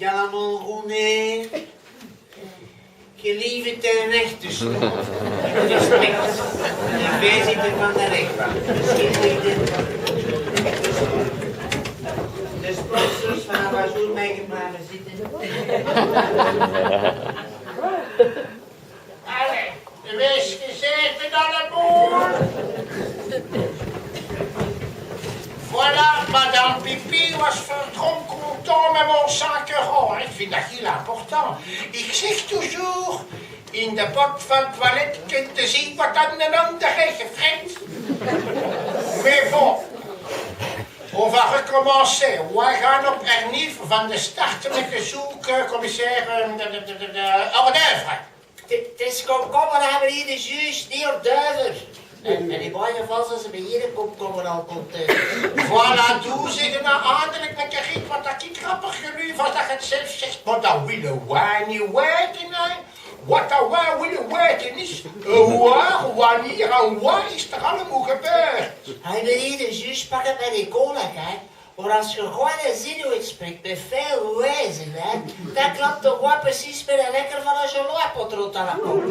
niet allemaal goed neer. Gelieve ten rechte staan. Respect. De voorzitter van de rechtbank. De sponsors van Abazour meegemaakt zitten. Allee, wees gezegd met alle boel. Voilà, Madame Pipi was verdronken content met mon 5 €. Ik vind dat heel important. Ik zeg toujours, in de pot van het toilet kunt je zien wat aan de ander heeft gevreemd. Mais bon, on va recommencer. Wij gaan op hernieuw van de start met de zoek, commissaire, de hors d'oeuvre. Het is komkommer hebben hier de juist, niet hors d'oeuvre. En in mijn geval zijn ze bij hier een komkommer al content. Voilà, doe zeggen nou eindelijk met je giet wat dat ik grappig geloof als dat je het zelf zegt. Maar dat willen wij niet weten, hè. Wat dat wij willen weten is, waar, wanneer en waar is er allemaal gebeurd? Hij wil hier de juist pakken bij die cola, hè. Maar als je gewoon een zin uitspreekt met veel wijzen, hè, dan klopt toch wel precies met de lekker van een gelooipotroot aan de kop.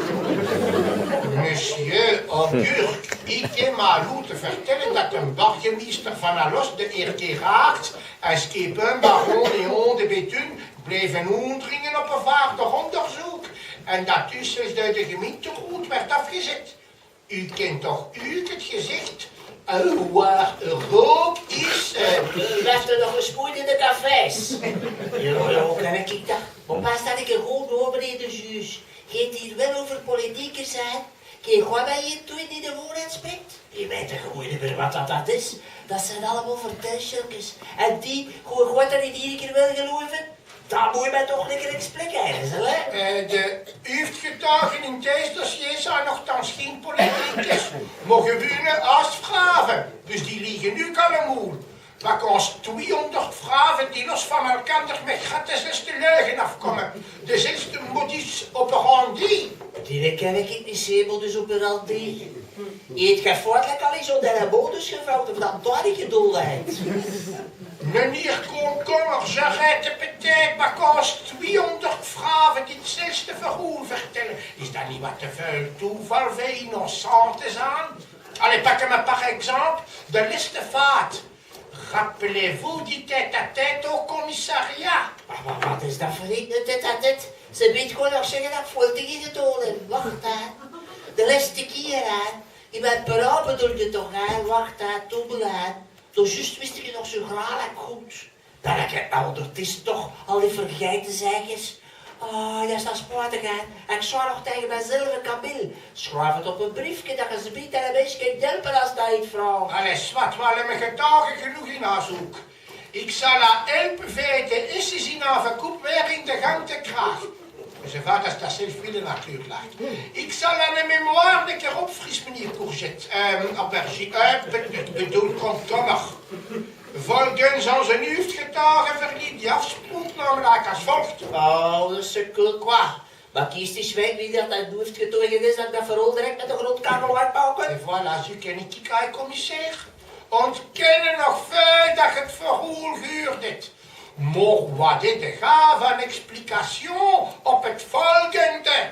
Monsieur Augurk, ik heb maar laten vertellen dat een burgemeester van Alos, de heer Gerard, en Skipper, baron Leon de Bethune, bleven ondringen op een vaardig onderzoek. En dat dus de gemeente goed werd afgezet. U kent toch het gezicht? Waar rook is... Blijft er nog gespoeid in de cafés. Jo, ken ik dat. Maar pas dat ik er gewoon over meneer de juge. Gaat hier wel over politieker zijn? Kijk, wat ben je toen die de voorraad spreekt? Je weet toch gewoon niet meer wat dat is? Dat zijn allemaal vertelseltjes. En die, gewoon dat niet iedere keer wil geloven? Dat moet je mij toch lekker expliqueren, hè? De hoofdgetuigen in deze dossier zijn nogthans geen politiekers, maar gewone afvragen. Dus die liggen nu allemaal. Maar als 200 vragen die los van elkaar met gratis de leugen afkomen. Dezelfde modus operandi. Die ken ik niet, zeer modus operandi. Je hebt gevoorlijk al eens onder de modus gevouwd, of dat daar niet geduldigheid. Meneer Komkommer, j'arrête peut-être, maar als 200 vragen die hetzelfde verhaal vertellen, is dat niet wat te veel toeval voor innocenten zijn? Allez, pakken par exemple de liste vaat. Rappelez-vous die tête-à-tête au commissariat? Maar wat is dat voor een tête-à-tête? Ze weet gewoon nog zeggen dat ik veel dingen gedaan heb. Wacht aan. De laatste keer aan. Je bent berapen door je toch aan. Wacht aan, toen begaan. Toen juist wist ik nog zo graag goed. Dat ik het ouder, het is toch al die vergeten zegers. Oh, dat is dat spijtig, hè. Ik zou nog tegen mijzelf, Camille. Schrijf het op een briefje dat je ze biedt en een beetje kunt helpen als dat niet vraagt. Allez, wat, we hebben getuigen genoeg in aanzoek. Ik zal haar helpen weten, is ze in haar verkoop weer in de gang te krijgen. Ze vaart als dat zelf willen natuurlijk. Ik zal aan een memoire een keer opfrissen, meneer Courgette. Bedoel, Komkommer. Volgens onze hoofdgetuigen verliep die afspraak namelijk als volgt. Oh, dat is cool quoi. Maar kies die schwijt wie dat hoofdgetuigen is, dat ik dat vooral direct met de grondkabel uitpakken. En voilà, zo ken ik die commissaire. Ontkennen nog veel dat het verhaal gehuurd heeft. Maar wat is de gave van explicatie op het volgende?